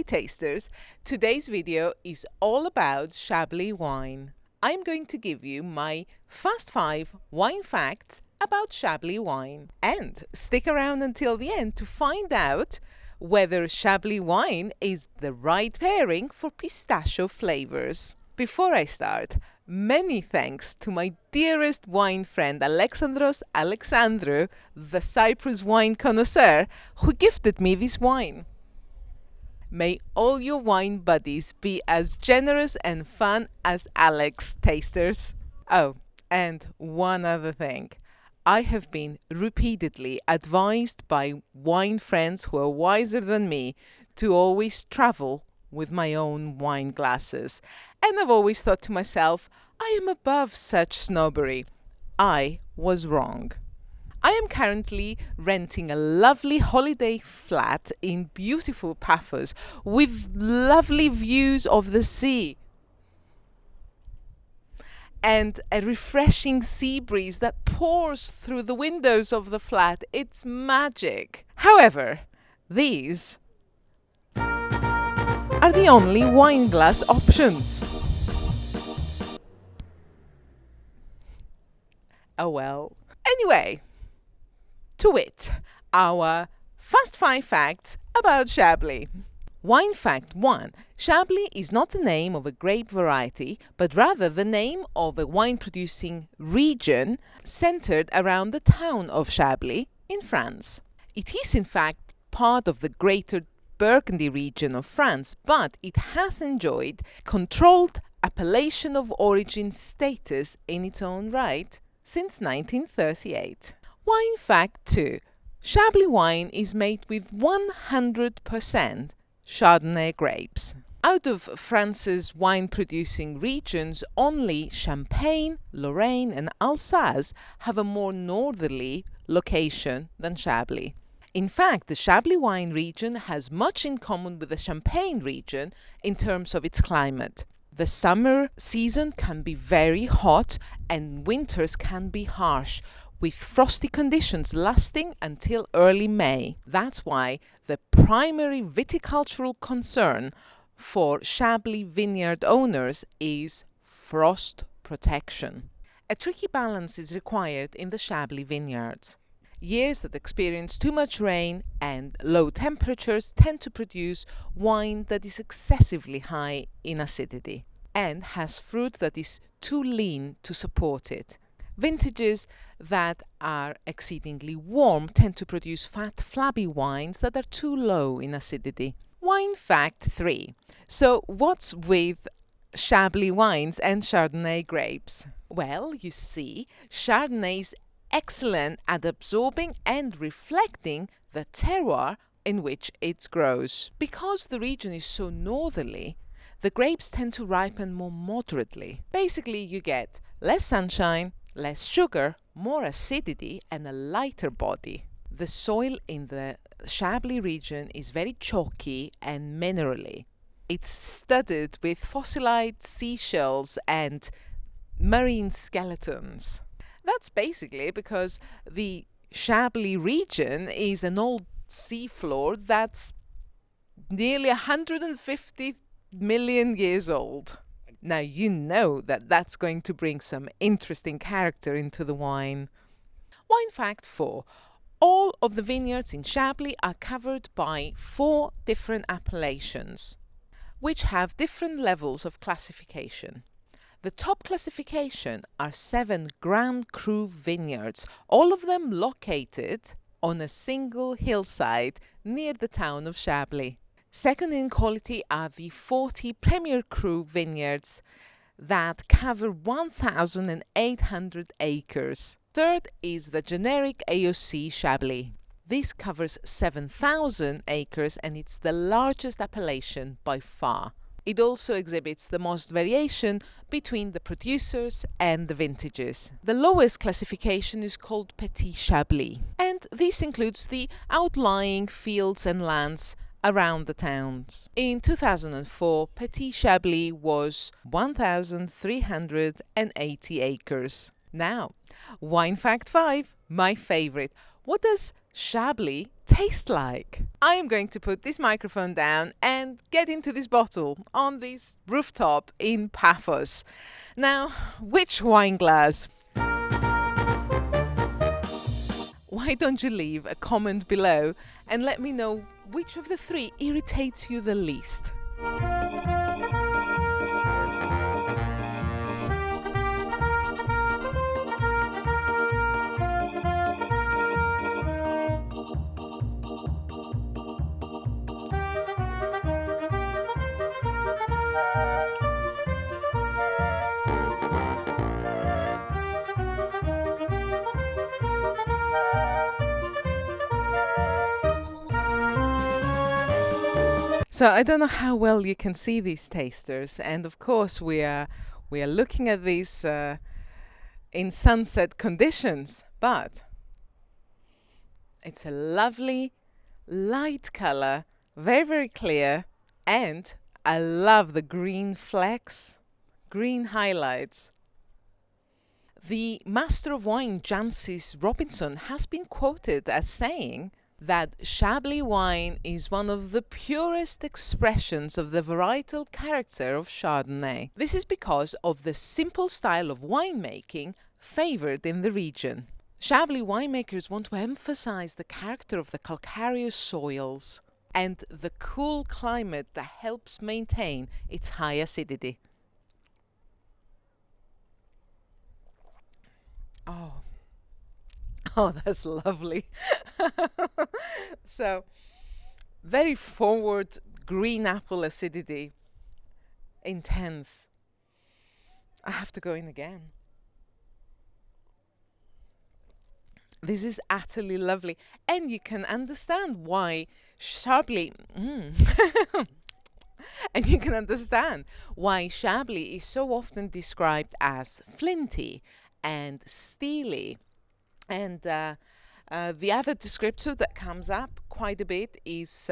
tasters, today's video is all about Chablis wine. I'm going to give you my fast 5 wine facts about Chablis wine. And stick around until the end to find out whether Chablis wine is the right pairing for pistachio flavors. Before I start, many thanks to my dearest wine friend Alexandros Alexandrou, the Cyprus wine connoisseur, who gifted me this wine. May all your wine buddies be as generous and fun as Alex, tasters. Oh, and one other thing. I have been repeatedly advised by wine friends who are wiser than me to always travel with my own wine glasses. And I've always thought to myself, I am above such snobbery. I was wrong. I am currently renting a lovely holiday flat in beautiful Paphos with lovely views of the sea and a refreshing sea breeze that pours through the windows of the flat. It's magic. However, these are the only wine glass options. Oh well. Anyway, to wit, our fast 5 facts about Chablis. Wine fact 1. Chablis is not the name of a grape variety, but rather the name of a wine-producing region centered around the town of Chablis in France. It is in fact part of the greater Burgundy region of France, but it has enjoyed controlled appellation of origin status in its own right since 1938. Wine fact 2. Chablis wine is made with 100% Chardonnay grapes. Out of France's wine-producing regions, only Champagne, Lorraine and Alsace have a more northerly location than Chablis. In fact, the Chablis wine region has much in common with the Champagne region in terms of its climate. The summer season can be very hot and winters can be harsh, with frosty conditions lasting until early May. That's why the primary viticultural concern for Chablis vineyard owners is frost protection. A tricky balance is required in the Chablis vineyards. Years that experience too much rain and low temperatures tend to produce wine that is excessively high in acidity and has fruit that is too lean to support it. Vintages that are exceedingly warm tend to produce fat, flabby wines that are too low in acidity. Wine fact 3. So what's with Chablis wines and Chardonnay grapes? Well, you see, Chardonnay is excellent at absorbing and reflecting the terroir in which it grows. Because the region is so northerly, the grapes tend to ripen more moderately. Basically, you get less sunshine, less sugar, more acidity and a lighter body. The soil in the Chablis region is very chalky and minerally. It's studded with fossilized seashells and marine skeletons. That's basically because the Chablis region is an old seafloor that's nearly 150 million years old. Now you know that that's going to bring some interesting character into the wine. Wine fact 4. All of the vineyards in Chablis are covered by 4 different appellations, which have different levels of classification. The top classification are 7 Grand Cru vineyards, all of them located on a single hillside near the town of Chablis. Second in quality are the 40 Premier Cru vineyards that cover 1,800 acres. Third is the generic AOC Chablis. This covers 7,000 acres and it's the largest appellation by far. It also exhibits the most variation between the producers and the vintages. The lowest classification is called petit Chablis, and this includes the outlying fields and lands around the towns. In 2004, petit Chablis was 1,380 acres. Now, Wine fact 5, my favorite. What does Chablis taste like? I am going to put this microphone down and get into this bottle on this rooftop in Paphos. Now, which wine glass? Why don't you leave a comment below and let me know which of the 3 irritates you the least? So I don't know how well you can see these tasters, and of course we are looking at these in sunset conditions, but it's a lovely light color, very, very clear, and I love the green flecks, green highlights. The master of wine, Jancis Robinson, has been quoted as saying that Chablis wine is one of the purest expressions of the varietal character of Chardonnay. This is because of the simple style of winemaking favoured in the region. Chablis winemakers want to emphasize the character of the calcareous soils and the cool climate that helps maintain its high acidity. Oh, that's lovely. So, very forward green apple acidity. Intense. I have to go in again. This is utterly lovely. And you can understand why Chablis... And you can understand why Chablis is so often described as flinty and steely. And the other descriptor that comes up quite a bit is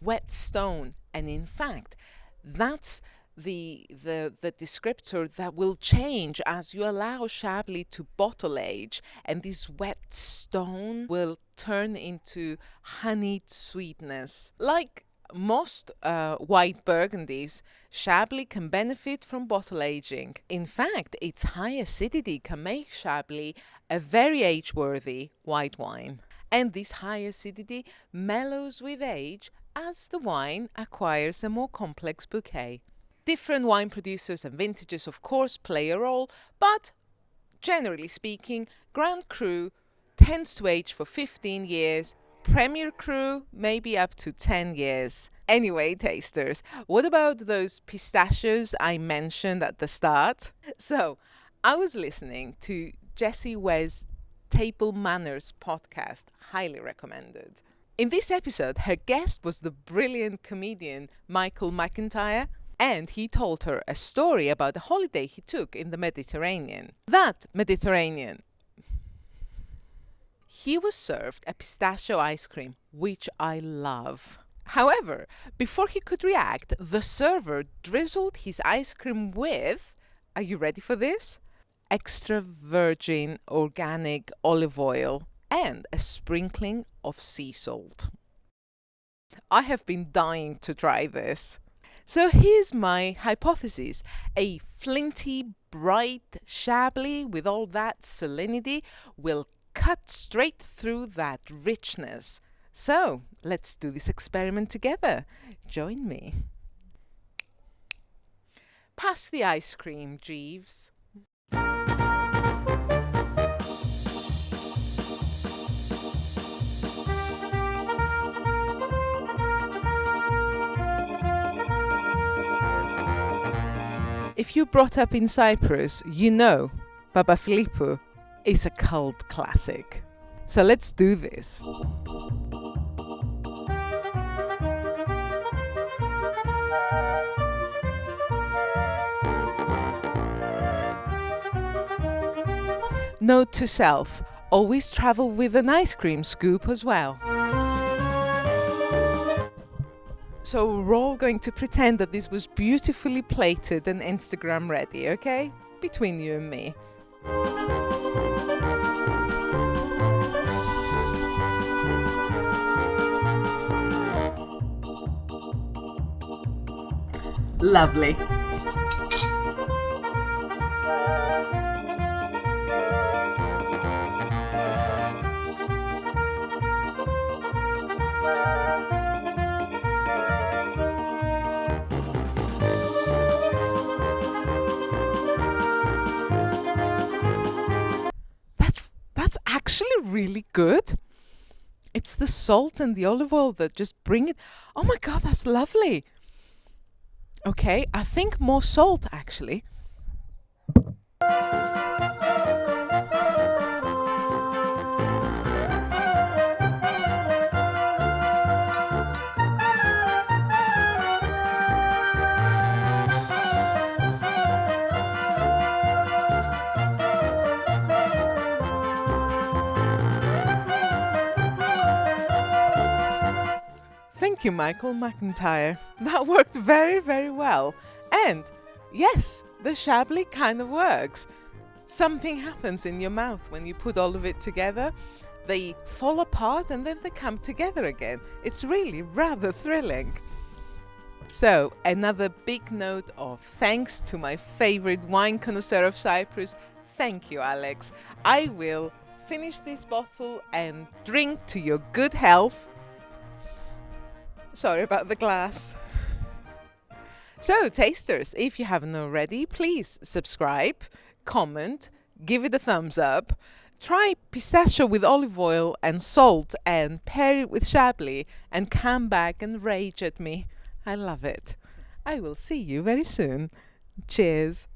wet stone. And in fact, that's the descriptor that will change as you allow Chablis to bottle age. And this wet stone will turn into honeyed sweetness. Like most white burgundies, Chablis can benefit from bottle aging. In fact, its high acidity can make Chablis a very age-worthy white wine. And this high acidity mellows with age as the wine acquires a more complex bouquet. Different wine producers and vintages, of course, play a role, but generally speaking, Grand Cru tends to age for 15 years, Premier Cru maybe up to 10 years. Anyway, tasters, what about those pistachios I mentioned at the start? So, I was listening to Jessie Ware's Table Manners podcast, highly recommended. In this episode, her guest was the brilliant comedian Michael McIntyre, and he told her a story about a holiday he took in the Mediterranean. That Mediterranean. He was served a pistachio ice cream, which I love. However, before he could react, the server drizzled his ice cream with, are you ready for this? Extra virgin organic olive oil and a sprinkling of sea salt. I have been dying to try this. So here's my hypothesis. A flinty, bright Chablis with all that salinity will cut straight through that richness. So let's do this experiment together. Join me. Pass the ice cream, Jeeves. If you're brought up in Cyprus, you know Baba Filippo is a cult classic. So let's do this. Note to self, always travel with an ice cream scoop as well. So we're all going to pretend that this was beautifully plated and Instagram ready, okay? Between you and me. Lovely. That's actually really good. It's the salt and the olive oil that just bring it. Oh my God, that's lovely. Okay, I think more salt actually. Thank you, Michael McIntyre. That worked very, very well. And yes, the Chablis kind of works. Something happens in your mouth when you put all of it together. They fall apart and then they come together again. It's really rather thrilling. So, another big note of thanks to my favorite wine connoisseur of Cyprus. Thank you, Alex. I will finish this bottle and drink to your good health. Sorry about the glass. So, tasters, if you haven't already, please subscribe, comment, give it a thumbs up. Try pistachio with olive oil and salt and pair it with Chablis and come back and rage at me. I love it. I will see you very soon. Cheers.